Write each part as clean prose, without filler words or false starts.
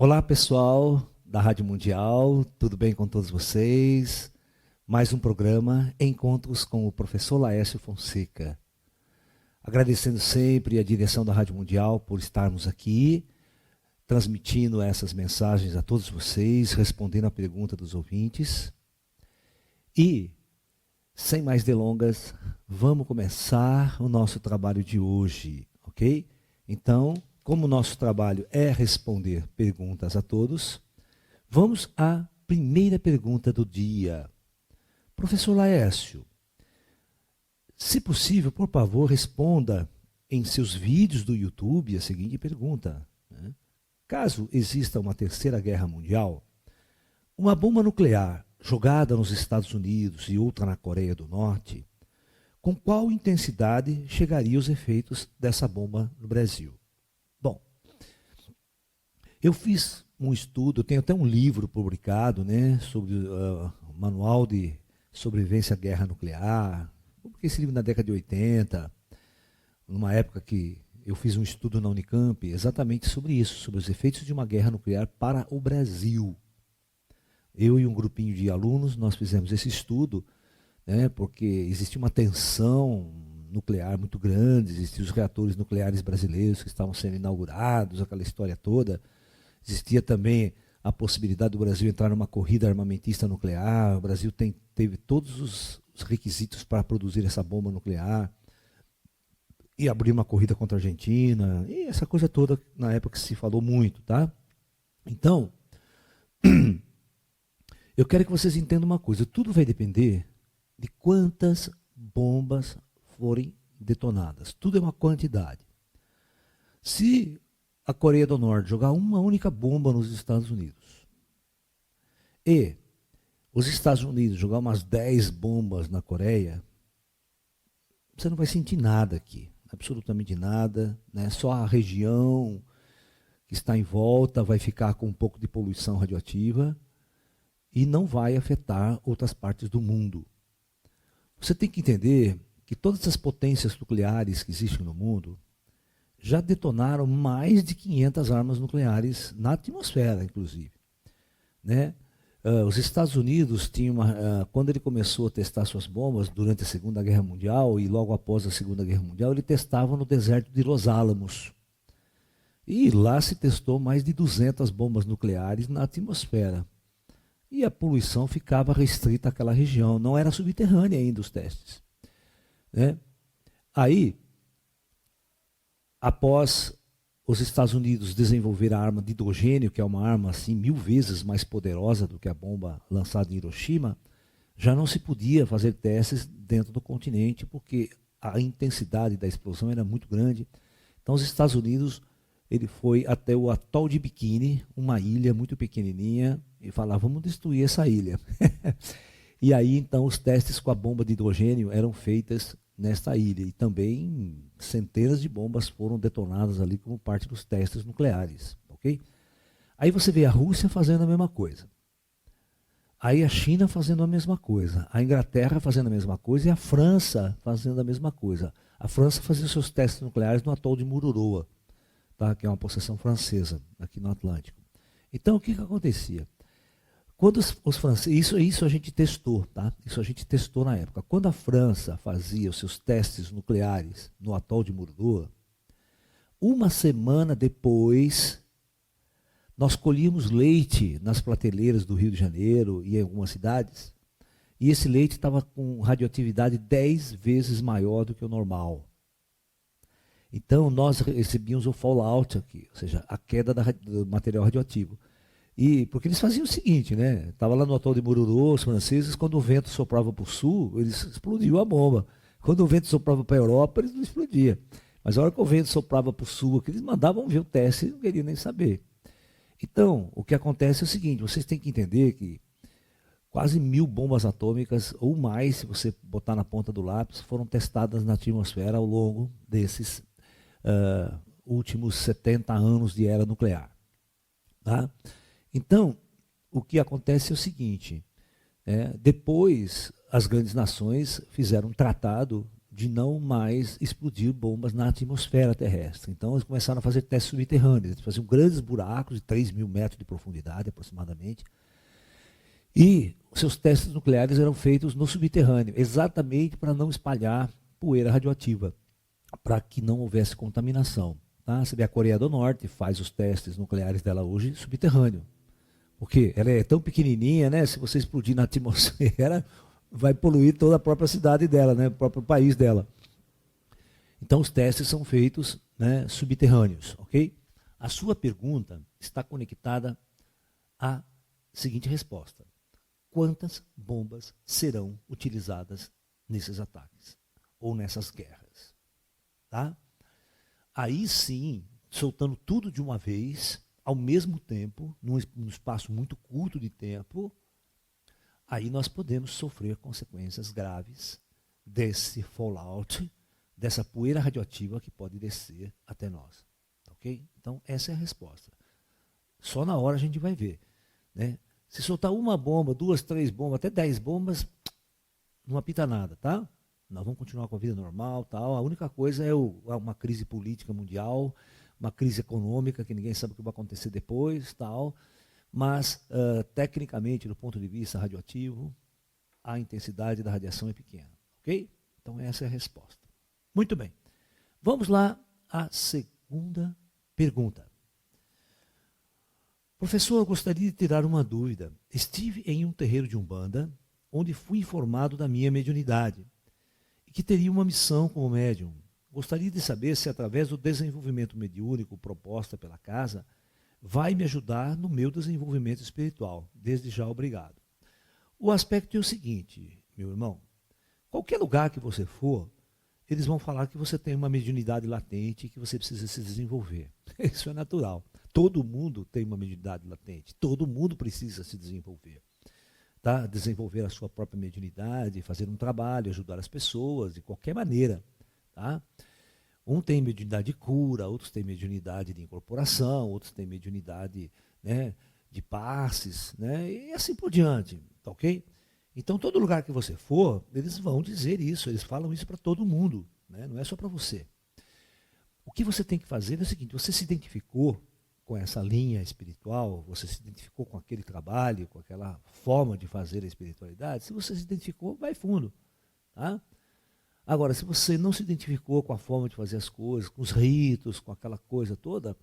Olá, pessoal da Rádio Mundial, tudo bem com todos vocês? Mais um programa Encontros com o professor Laércio Fonseca. Agradecendo sempre a direção da Rádio Mundial por estarmos aqui, transmitindo essas mensagens a todos vocês, respondendo a pergunta dos ouvintes. E, sem mais delongas, vamos começar o nosso trabalho de hoje, ok? Então, como o nosso trabalho é responder perguntas a todos, vamos à primeira pergunta do dia. Professor Laércio, se possível, por favor, responda em seus vídeos do YouTube a seguinte pergunta. Caso exista uma terceira guerra mundial, uma bomba nuclear jogada nos Estados Unidos e outra na Coreia do Norte, com qual intensidade chegariam os efeitos dessa bomba no Brasil? Bom, eu fiz um estudo, tenho até um livro publicado, sobre o Manual de Sobrevivência à Guerra Nuclear. Publiquei esse livro na década de 80, numa época que eu fiz um estudo na Unicamp exatamente sobre isso, sobre os efeitos de uma guerra nuclear para o Brasil. Eu e um grupinho de alunos, nós fizemos esse estudo, porque existia uma tensão nuclear muito grande, existiam os reatores nucleares brasileiros que estavam sendo inaugurados, aquela história toda. Existia também a possibilidade do Brasil entrar numa corrida armamentista nuclear. O Brasil teve todos os requisitos para produzir essa bomba nuclear e abrir uma corrida contra a Argentina, e essa coisa toda na época se falou muito, tá? Então, eu quero que vocês entendam uma coisa, tudo vai depender de quantas bombas forem detonadas. Tudo é uma quantidade. Se a Coreia do Norte jogar uma única bomba nos Estados Unidos e os Estados Unidos jogar umas 10 bombas na Coreia, você não vai sentir nada aqui, absolutamente nada, Só a região que está em volta vai ficar com um pouco de poluição radioativa e não vai afetar outras partes do mundo. Você tem que entender que todas as potências nucleares que existem no mundo já detonaram mais de 500 armas nucleares na atmosfera, inclusive. Os Estados Unidos tinham quando ele começou a testar suas bombas durante a Segunda Guerra Mundial e logo após a Segunda Guerra Mundial, ele testava no deserto de Los Alamos. E lá se testou mais de 200 bombas nucleares na atmosfera. E a poluição ficava restrita àquela região, não era subterrânea ainda os testes. Aí, após os Estados Unidos desenvolver a arma de hidrogênio, que é uma arma assim 1000 vezes mais poderosa do que a bomba lançada em Hiroshima, já não se podia fazer testes dentro do continente, porque a intensidade da explosão era muito grande. Então os Estados Unidos, ele foi até o atol de Bikini, uma ilha muito pequenininha, e falava, vamos destruir essa ilha. E aí, então, os testes com a bomba de hidrogênio eram feitas nesta ilha. E também centenas de bombas foram detonadas ali como parte dos testes nucleares. Ok? Aí você vê a Rússia fazendo a mesma coisa. Aí a China fazendo a mesma coisa. A Inglaterra fazendo a mesma coisa e a França fazendo a mesma coisa. A França fazia seus testes nucleares no atol de Mururoa, tá? Que é uma possessão francesa aqui no Atlântico. Então, o que acontecia? Quando os franceses, isso a gente testou, tá? Isso a gente testou na época. Quando a França fazia os seus testes nucleares no atol de Mururoa, uma semana depois, nós colhíamos leite nas prateleiras do Rio de Janeiro e em algumas cidades, e esse leite estava com radioatividade 10 vezes maior do que o normal. Então, nós recebíamos o fallout aqui, ou seja, a queda do material radioativo. E porque eles faziam o seguinte, Estava lá no atol de Mururoa, os franceses, quando o vento soprava para o sul, eles explodiam a bomba. Quando o vento soprava para a Europa, eles não explodiam. Mas a hora que o vento soprava para o sul, eles mandavam ver o teste e não queriam nem saber. Então, o que acontece é o seguinte, vocês têm que entender que quase 1000 bombas atômicas, ou mais, se você botar na ponta do lápis, foram testadas na atmosfera ao longo desses últimos 70 anos de era nuclear. Tá? Então, o que acontece é o seguinte, depois as grandes nações fizeram um tratado de não mais explodir bombas na atmosfera terrestre. Então eles começaram a fazer testes subterrâneos, eles faziam grandes buracos de 3.000 metros de profundidade aproximadamente, e os seus testes nucleares eram feitos no subterrâneo, exatamente para não espalhar poeira radioativa, para que não houvesse contaminação. Tá? Você vê a Coreia do Norte faz os testes nucleares dela hoje subterrâneo, porque ela é tão pequenininha, né? Se você explodir na atmosfera, vai poluir toda a própria cidade dela, né? O próprio país dela. Então os testes são feitos, né, subterrâneos, ok? A sua pergunta está conectada à seguinte resposta: quantas bombas serão utilizadas nesses ataques ou nessas guerras? Tá? Aí sim, soltando tudo de uma vez, ao mesmo tempo, num espaço muito curto de tempo, aí nós podemos sofrer consequências graves desse fallout, dessa poeira radioativa que pode descer até nós. Ok? Então, essa é a resposta. Só na hora a gente vai ver. Né? Se soltar uma bomba, 2, 3 bombas, até 10 bombas, não apita nada, tá? Nós vamos continuar com a vida normal, tal. A única coisa é uma crise política mundial, uma crise econômica que ninguém sabe o que vai acontecer depois, tal. Mas, tecnicamente, do ponto de vista radioativo, a intensidade da radiação é pequena. Ok? Então, essa é a resposta. Muito bem. Vamos lá à segunda pergunta. Professor, eu gostaria de tirar uma dúvida. Estive em um terreiro de Umbanda, onde fui informado da minha mediunidade e que teria uma missão como médium. Gostaria de saber se, através do desenvolvimento mediúnico proposta pela casa, vai me ajudar no meu desenvolvimento espiritual. Desde já, obrigado. O aspecto é o seguinte, meu irmão. Qualquer lugar que você for, eles vão falar que você tem uma mediunidade latente e que você precisa se desenvolver. Isso é natural. Todo mundo tem uma mediunidade latente. Todo mundo precisa se desenvolver. Tá? Desenvolver a sua própria mediunidade, fazer um trabalho, ajudar as pessoas de qualquer maneira. Tá? Um tem mediunidade de cura, outros têm mediunidade de incorporação, outros têm mediunidade, né, de passes, né, e assim por diante. Tá, ok? Então, todo lugar que você for, eles vão dizer isso, eles falam isso para todo mundo, né, não é só para você. O que você tem que fazer é o seguinte: você se identificou com essa linha espiritual, você se identificou com aquele trabalho, com aquela forma de fazer a espiritualidade. Se você se identificou, vai fundo. Tá? Agora, se você não se identificou com a forma de fazer as coisas, com os ritos, com aquela coisa toda,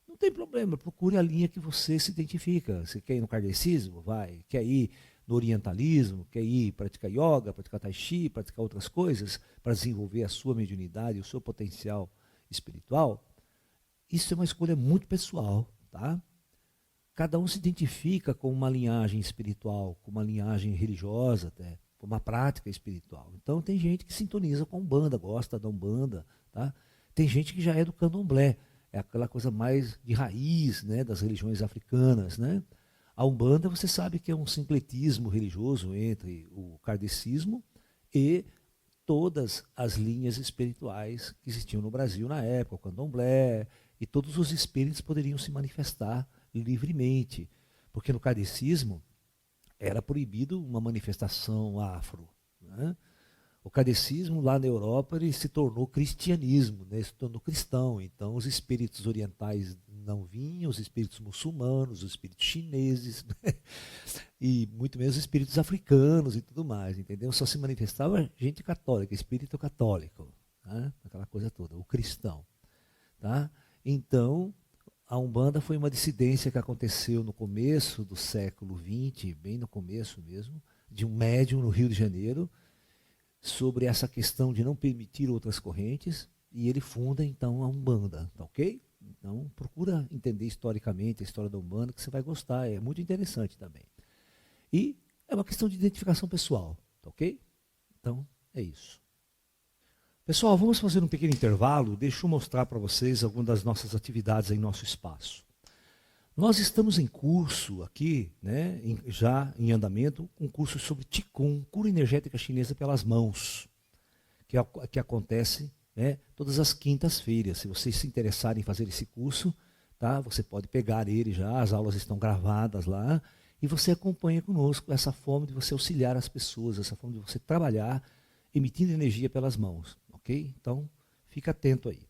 não tem problema, procure a linha que você se identifica. Você quer ir no kardecismo? Vai. Quer ir no orientalismo? Quer ir praticar yoga, praticar tai chi, praticar outras coisas para desenvolver a sua mediunidade, o seu potencial espiritual? Isso é uma escolha muito pessoal, tá? Cada um se identifica com uma linhagem espiritual, com uma linhagem religiosa até, com uma prática espiritual. Então tem gente que sintoniza com a Umbanda, gosta da Umbanda, tá? Tem gente que já é do Candomblé, é aquela coisa mais de raiz, né, das religiões africanas, né? A Umbanda, você sabe que é um sincretismo religioso entre o kardecismo e todas as linhas espirituais que existiam no Brasil na época, o Candomblé, e todos os espíritos poderiam se manifestar livremente, porque no kardecismo era proibido uma manifestação afro. Né? O kardecismo lá na Europa ele se tornou cristianismo, né? Se tornou cristão. Então os espíritos orientais não vinham, os espíritos muçulmanos, os espíritos chineses, né? E muito menos os espíritos africanos e tudo mais, entendeu? Só se manifestava gente católica, espírito católico, né? Aquela coisa toda, o cristão. Tá? Então, a Umbanda foi uma dissidência que aconteceu no começo do século XX, bem no começo mesmo, de um médium no Rio de Janeiro, sobre essa questão de não permitir outras correntes, e ele funda então a Umbanda, tá ok? Então, procura entender historicamente a história da Umbanda, que você vai gostar, é muito interessante também. E é uma questão de identificação pessoal, tá ok? Então, é isso. Pessoal, vamos fazer um pequeno intervalo. Deixa eu mostrar para vocês algumas das nossas atividades em nosso espaço. Nós estamos em curso aqui, né, já em andamento, um curso sobre Qigong, cura energética chinesa pelas mãos, que acontece, né, todas as quintas-feiras. Se vocês se interessarem em fazer esse curso, tá, você pode pegar ele já, as aulas estão gravadas lá, e você acompanha conosco essa forma de você auxiliar as pessoas, essa forma de você trabalhar emitindo energia pelas mãos, ok? Então, fica atento aí.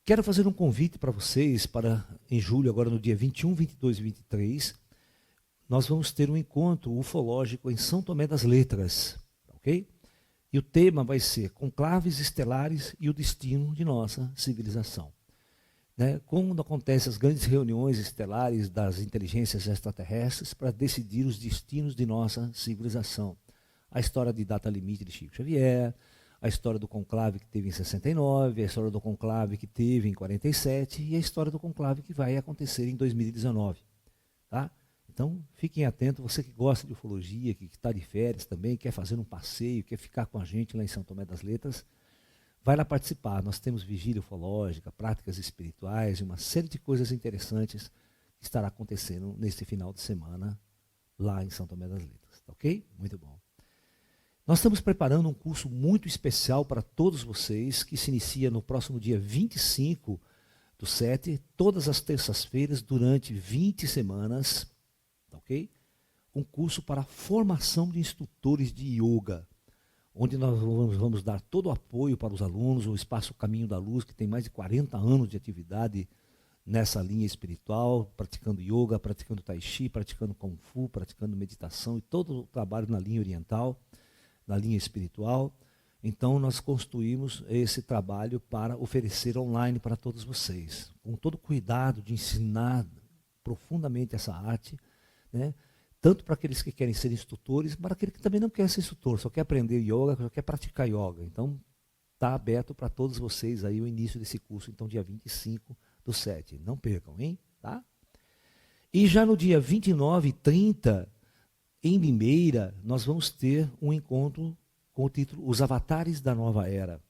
Quero fazer um convite para vocês para, em julho, agora no dia 21, 22 e 23, nós vamos ter um encontro ufológico em São Tomé das Letras, ok? E o tema vai ser Conclaves Estelares e o Destino de Nossa Civilização. Né? Quando acontecem as grandes reuniões estelares das inteligências extraterrestres para decidir os destinos de nossa civilização. A história de data limite de Chico Xavier, a história do conclave que teve em 69, a história do conclave que teve em 47 e a história do conclave que vai acontecer em 2019. Tá? Então, fiquem atentos, você que gosta de ufologia, que está de férias também, quer fazer um passeio, quer ficar com a gente lá em São Tomé das Letras, vai lá participar. Nós temos vigília ufológica, práticas espirituais e uma série de coisas interessantes que estará acontecendo neste final de semana lá em São Tomé das Letras. Tá ok? Muito bom. Nós estamos preparando um curso muito especial para todos vocês, que se inicia no próximo dia 25/7, todas as terças-feiras, durante 20 semanas, ok? Um curso para formação de instrutores de yoga, onde nós vamos dar todo o apoio para os alunos, o Espaço Caminho da Luz, que tem mais de 40 anos de atividade nessa linha espiritual, praticando yoga, praticando tai chi, praticando kung fu, praticando meditação e todo o trabalho na linha oriental, na linha espiritual. Então nós construímos esse trabalho para oferecer online para todos vocês, com todo o cuidado de ensinar profundamente essa arte, né? Tanto para aqueles que querem ser instrutores, para aquele que também não quer ser instrutor, só quer aprender yoga, só quer praticar yoga. Então está aberto para todos vocês aí o início desse curso, então dia 25/7. Não percam, hein? Tá? E já no dia 29 e 30, em Limeira, nós vamos ter um encontro com o título Os Avatares da Nova Era.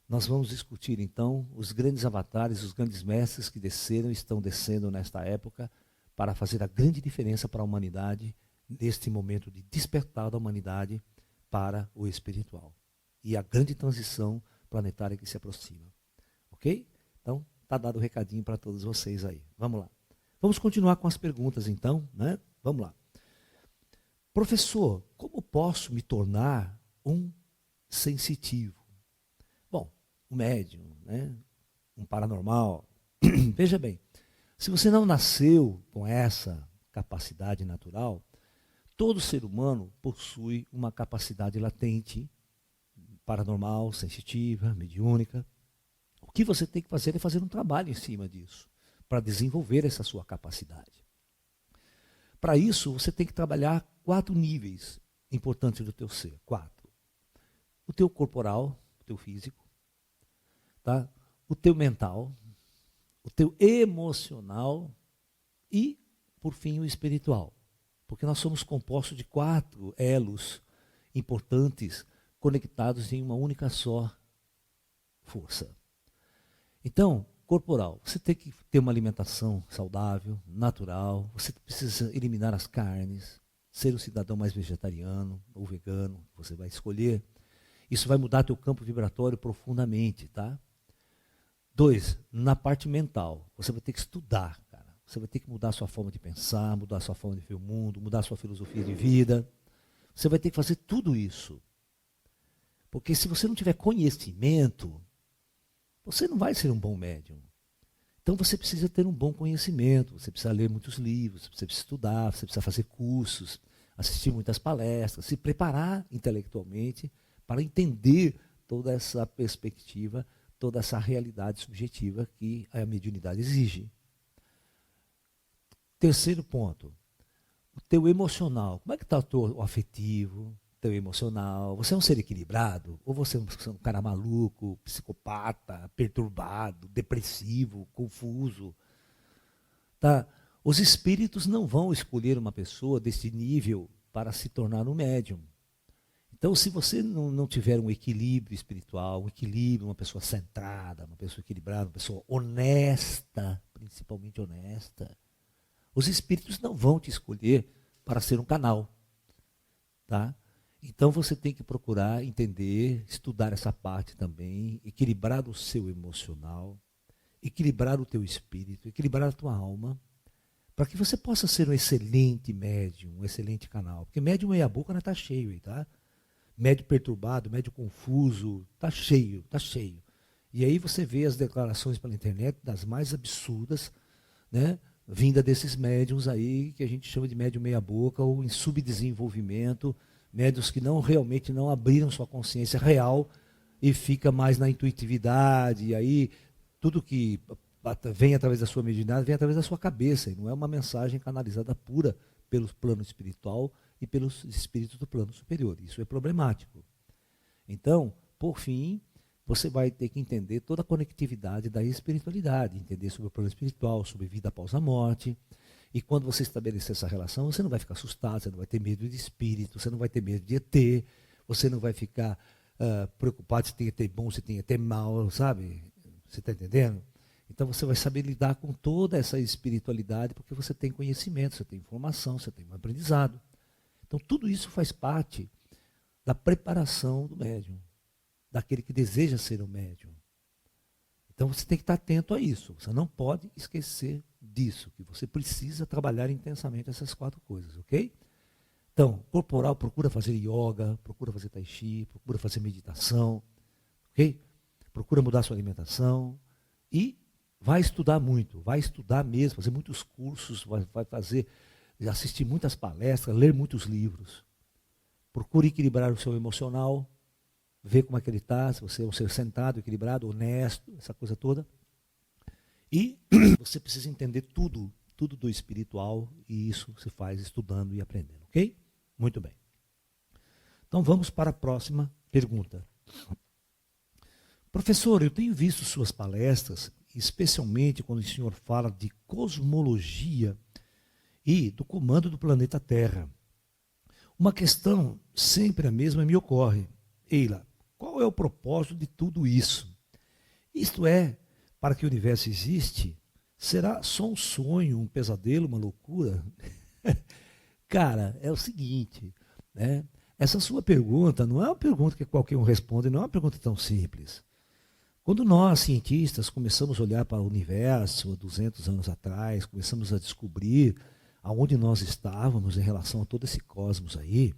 Nós vamos discutir, então, os grandes avatares, os grandes mestres que desceram e estão descendo nesta época para fazer a grande diferença para a humanidade, neste momento de despertar da humanidade para o espiritual. E a grande transição planetária que se aproxima. Ok? Então, está dado o recadinho para todos vocês aí. Vamos lá. Vamos continuar com as perguntas, então, né? Vamos lá. Professor, como posso me tornar um sensitivo? Bom, um médium, né? Um paranormal. Veja bem, se você não nasceu com essa capacidade natural, todo ser humano possui uma capacidade latente, paranormal, sensitiva, mediúnica. O que você tem que fazer é fazer um trabalho em cima disso, para desenvolver essa sua capacidade. Para isso, você tem que trabalhar 4 níveis importantes do teu ser. 4. O teu corporal, o teu físico, tá? O teu mental, o teu emocional e, por fim, o espiritual. Porque nós somos compostos de 4 elos importantes conectados em uma única só força. Então, corporal, você tem que ter uma alimentação saudável, natural, você precisa eliminar as carnes, ser um cidadão mais vegetariano ou vegano, você vai escolher. Isso vai mudar teu campo vibratório profundamente, tá? 2, na parte mental, você vai ter que estudar, cara. Você vai ter que mudar a sua forma de pensar, mudar a sua forma de ver o mundo, mudar a sua filosofia de vida. Você vai ter que fazer tudo isso. Porque se você não tiver conhecimento, você não vai ser um bom médium. Então você precisa ter um bom conhecimento, você precisa ler muitos livros, você precisa estudar, você precisa fazer cursos, assistir muitas palestras, se preparar intelectualmente para entender toda essa perspectiva, toda essa realidade subjetiva que a mediunidade exige. Terceiro ponto, o teu emocional. Como é que está o teu afetivo, teu emocional? Você é um ser equilibrado? Ou você é um cara maluco, psicopata, perturbado, depressivo, confuso? Tá? Os espíritos não vão escolher uma pessoa desse nível para se tornar um médium. Então, se você não tiver um equilíbrio espiritual, um equilíbrio, uma pessoa centrada, uma pessoa equilibrada, uma pessoa honesta, principalmente honesta, os espíritos não vão te escolher para ser um canal. Tá? Então, você tem que procurar entender, estudar essa parte também, equilibrar o seu emocional, equilibrar o teu espírito, equilibrar a tua alma, para que você possa ser um excelente médium, um excelente canal. Porque médium meia boca não está cheio aí, tá? médio perturbado, médio confuso, tá cheio, tá cheio. E aí você vê as declarações pela internet das mais absurdas, né, vinda desses médiums aí, que a gente chama de médium meia boca, ou em subdesenvolvimento, médiums que realmente não abriram sua consciência real e fica mais na intuitividade, e aí tudo que vem através da sua mediunidade vem através da sua cabeça, e não é uma mensagem canalizada pura pelo plano espiritual e pelos espíritos do plano superior. Isso é problemático. Então, por fim, você vai ter que entender toda a conectividade da espiritualidade, entender sobre o plano espiritual, sobre vida após a morte. E quando você estabelecer essa relação, você não vai ficar assustado, você não vai ter medo de espírito, você não vai ter medo de ET, você não vai ficar preocupado se tem ET bom, se tem ET mal, sabe? Você está entendendo? Então você vai saber lidar com toda essa espiritualidade, porque você tem conhecimento, você tem informação, você tem um aprendizado. Então tudo isso faz parte da preparação do médium, daquele que deseja ser um médium. Então você tem que estar atento a isso. Você não pode esquecer disso, que você precisa trabalhar intensamente essas 4 coisas, ok? Então, corporal, procura fazer yoga, procura fazer tai chi, procura fazer meditação, ok? Procura mudar sua alimentação e vai estudar muito, vai estudar mesmo, fazer muitos cursos, vai fazer, assistir muitas palestras, ler muitos livros. Procure equilibrar o seu emocional, ver como é que ele está, se você é um ser sentado, equilibrado, honesto, essa coisa toda. E você precisa entender tudo do espiritual, e isso se faz estudando e aprendendo, ok? Muito bem. Então vamos para a próxima pergunta. Professor, eu tenho visto suas palestras, especialmente quando o senhor fala de cosmologia e do comando do planeta Terra. Uma questão sempre a mesma me ocorre. Eila, qual é o propósito de tudo isso? Isto é, para que o universo existe, será só um sonho, um pesadelo, uma loucura? Cara, é o seguinte, né? Essa sua pergunta não é uma pergunta que qualquer um responde, não é uma pergunta tão simples. Quando nós, cientistas, começamos a olhar para o universo há 200 anos atrás, começamos a descobrir aonde nós estávamos em relação a todo esse cosmos aí,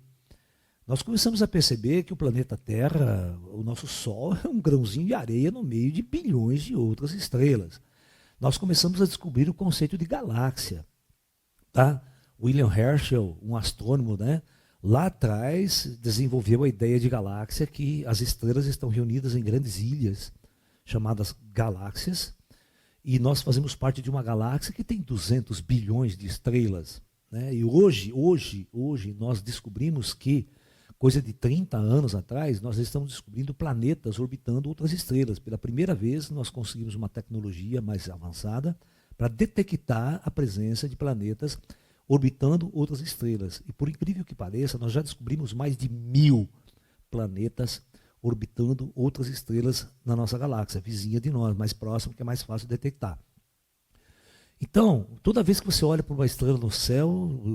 nós começamos a perceber que o planeta Terra, o nosso Sol, é um grãozinho de areia no meio de bilhões de outras estrelas. Nós começamos a descobrir o conceito de galáxia. Tá? William Herschel, um astrônomo, né, lá atrás desenvolveu a ideia de galáxia, que as estrelas estão reunidas em grandes ilhas, chamadas galáxias, e nós fazemos parte de uma galáxia que tem 200 bilhões de estrelas. Né? E hoje nós descobrimos que, coisa de 30 anos atrás, nós estamos descobrindo planetas orbitando outras estrelas. Pela primeira vez, nós conseguimos uma tecnologia mais avançada para detectar a presença de planetas orbitando outras estrelas. E por incrível que pareça, nós já descobrimos mais de 1000 planetas orbitando outras estrelas na nossa galáxia, vizinha de nós, mais próxima, que é mais fácil de detectar. Então, toda vez que você olha para uma estrela no céu,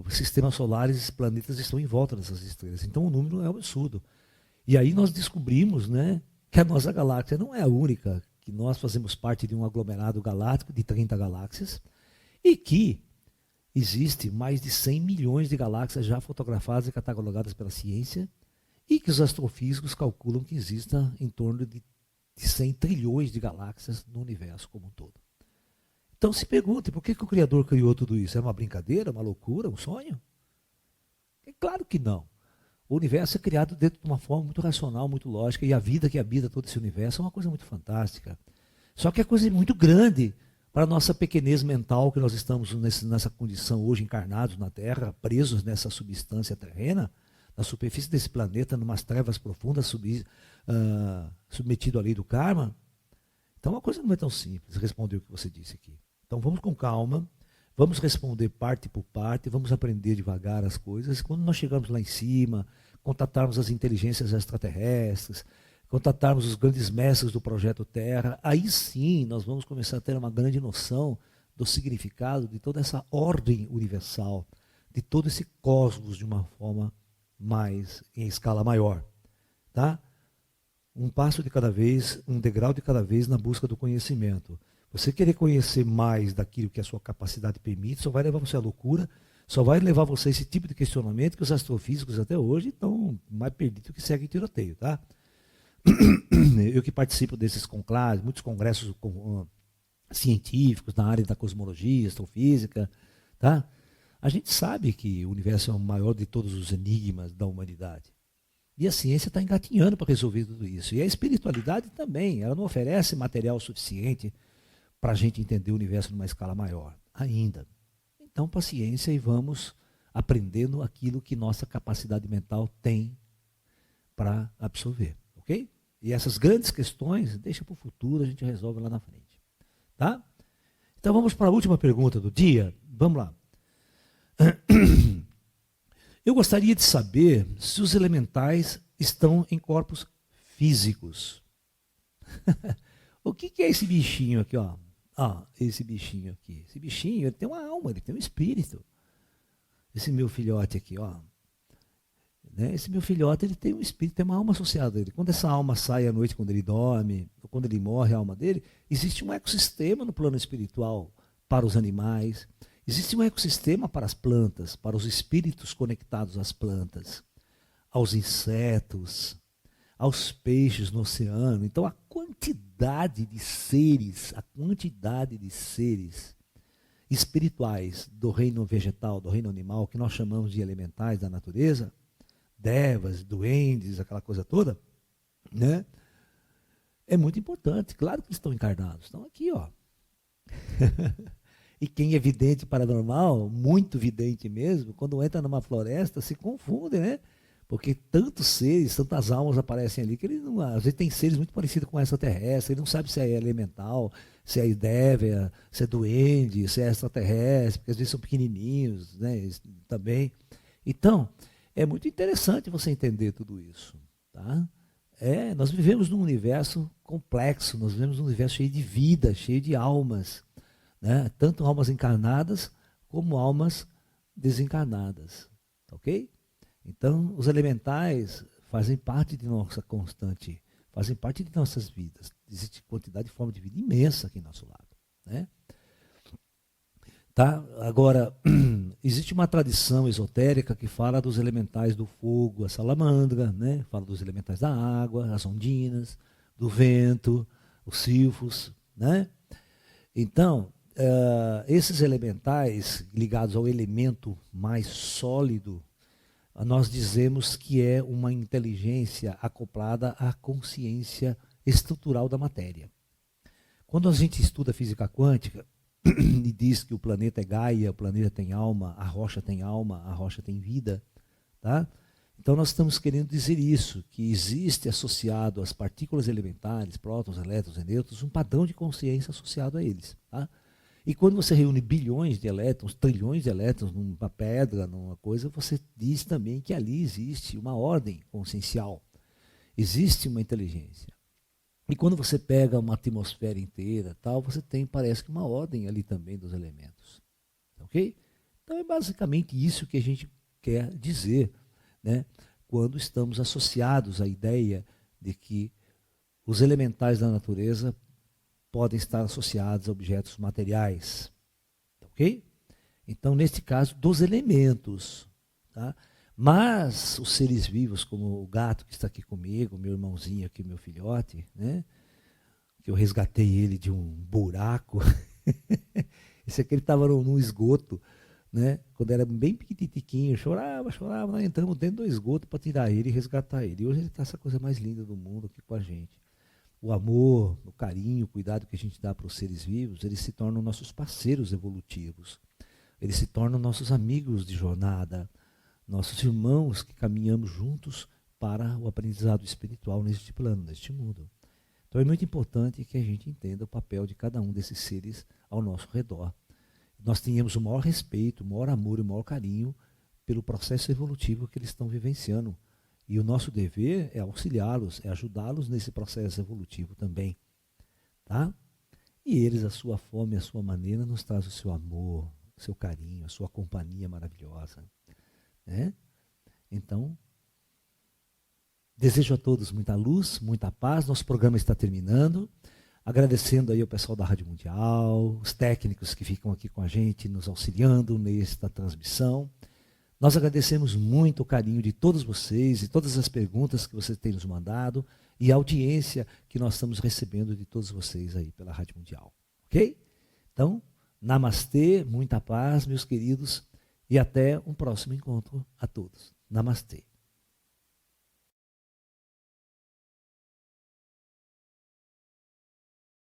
os sistemas solares, os planetas estão em volta dessas estrelas. Então o número é um absurdo. E aí nós descobrimos, né, que a nossa galáxia não é a única, que nós fazemos parte de um aglomerado galáctico de 30 galáxias, e que existe mais de 100 milhões de galáxias já fotografadas e catalogadas pela ciência, e que os astrofísicos calculam que exista em torno de 100 trilhões de galáxias no universo como um todo. Então se pergunte, por que o Criador criou tudo isso? É uma brincadeira, uma loucura, um sonho? É claro que não. O universo é criado dentro de uma forma muito racional, muito lógica, e a vida que habita todo esse universo é uma coisa muito fantástica. Só que é coisa muito grande para a nossa pequenez mental, que nós estamos nessa condição hoje encarnados na Terra, presos nessa substância terrena, na superfície desse planeta, numas trevas profundas, submetido à lei do karma. Então a coisa não é tão simples, responder o que você disse aqui. Então vamos com calma, vamos responder parte por parte, vamos aprender devagar as coisas. E quando nós chegarmos lá em cima, contatarmos as inteligências extraterrestres, contatarmos os grandes mestres do Projeto Terra, aí sim nós vamos começar a ter uma grande noção do significado de toda essa ordem universal, de todo esse cosmos de uma forma mais, em escala maior. Tá? Um passo de cada vez, um degrau de cada vez na busca do conhecimento. Você querer conhecer mais daquilo que a sua capacidade permite, só vai levar você à loucura, Só vai levar você a esse tipo de questionamento que os astrofísicos até hoje estão mais perdidos que segue em tiroteio, tá? Eu que participo desses conclaves, muitos congressos científicos na área da cosmologia, astrofísica, tá? A gente sabe que o universo é o maior de todos os enigmas da humanidade. E a ciência está engatinhando para resolver tudo isso. E a espiritualidade também, ela não oferece material suficiente para a gente entender o universo numa escala maior, ainda. Então, paciência e vamos aprendendo aquilo que nossa capacidade mental tem para absorver, ok? E essas grandes questões, deixa para o futuro, a gente resolve lá na frente. Tá? Então vamos para a última pergunta do dia. Vamos lá. Eu gostaria de saber se os elementais estão em corpos físicos. O que é esse bichinho aqui, ó? Esse bichinho aqui. Esse bichinho, ele tem uma alma, ele tem um espírito. Esse meu filhote aqui, ó. Né? Esse meu filhote, ele tem um espírito, tem uma alma associada a ele. Quando essa alma sai à noite, quando ele dorme, ou quando ele morre, a alma dele, existe um ecossistema no plano espiritual para os animais. Existe um ecossistema para as plantas, para os espíritos conectados às plantas, aos insetos, aos peixes no oceano. Então, a quantidade de seres espirituais do reino vegetal, do reino animal, que nós chamamos de elementais da natureza, devas, duendes, aquela coisa toda, né? É muito importante. Claro que eles estão encarnados, estão aqui, ó. E quem é vidente paranormal, muito vidente mesmo, quando entra numa floresta, se confunde, né? Porque tantos seres, tantas almas aparecem ali, que ele não, às vezes tem seres muito parecidos com extraterrestre, ele não sabe se é elemental, se é dévia, se é duende, se é extraterrestre, porque às vezes são pequenininhos, né? Também. Então, é muito interessante você entender tudo isso, tá? Nós vivemos num universo complexo, nós vivemos num universo cheio de vida, cheio de almas, né? Tanto almas encarnadas como almas desencarnadas, ok? Então, os elementais fazem parte de nossa constante, fazem parte de nossas vidas. Existe quantidade de forma de vida imensa aqui ao nosso lado, né? Tá? Agora, existe uma tradição esotérica que fala dos elementais do fogo, a salamandra, né? Fala dos elementais da água, as ondinas, do vento, os silfos, né? Então, esses elementais ligados ao elemento mais sólido, nós dizemos que é uma inteligência acoplada à consciência estrutural da matéria. Quando a gente estuda física quântica e diz que o planeta é Gaia, o planeta tem alma, a rocha tem vida, tá? Então nós estamos querendo dizer isso, que existe associado às partículas elementares, prótons, elétrons e nêutrons, um padrão de consciência associado a eles, tá? E quando você reúne bilhões de elétrons, trilhões de elétrons numa pedra, numa coisa, você diz também que ali existe uma ordem consciencial, existe uma inteligência. E quando você pega uma atmosfera inteira, tal, você tem, parece que uma ordem ali também dos elementos. Ok? Então é basicamente isso que a gente quer dizer, né? Quando estamos associados à ideia de que os elementais da natureza podem estar associados a objetos materiais. Ok? Então, neste caso, dos elementos. Tá? Mas os seres vivos, como o gato que está aqui comigo, meu irmãozinho aqui, meu filhote, né? Que eu resgatei ele de um buraco. Esse aqui ele estava num esgoto, né? Quando era bem pequitiquinho, chorava, nós entramos dentro do esgoto para tirar ele e resgatar ele. E hoje ele está essa coisa mais linda do mundo aqui com a gente. O amor, o carinho, o cuidado que a gente dá para os seres vivos, eles se tornam nossos parceiros evolutivos. Eles se tornam nossos amigos de jornada, nossos irmãos que caminhamos juntos para o aprendizado espiritual neste plano, neste mundo. Então é muito importante que a gente entenda o papel de cada um desses seres ao nosso redor. Nós tenhamos o maior respeito, o maior amor e o maior carinho pelo processo evolutivo que eles estão vivenciando. E o nosso dever é auxiliá-los, é ajudá-los nesse processo evolutivo também. Tá? E eles, a sua forma e a sua maneira, nos trazem o seu amor, o seu carinho, a sua companhia maravilhosa. Né? Então, desejo a todos muita luz, muita paz. Nosso programa está terminando. agradecendo aí ao pessoal da Rádio Mundial, os técnicos que ficam aqui com a gente, nos auxiliando nesta transmissão. Nós agradecemos muito o carinho de todos vocês e todas as perguntas que vocês têm nos mandado e a audiência que nós estamos recebendo de todos vocês aí pela Rádio Mundial. Ok? Então, namastê, muita paz, meus queridos, e até um próximo encontro a todos. Namastê.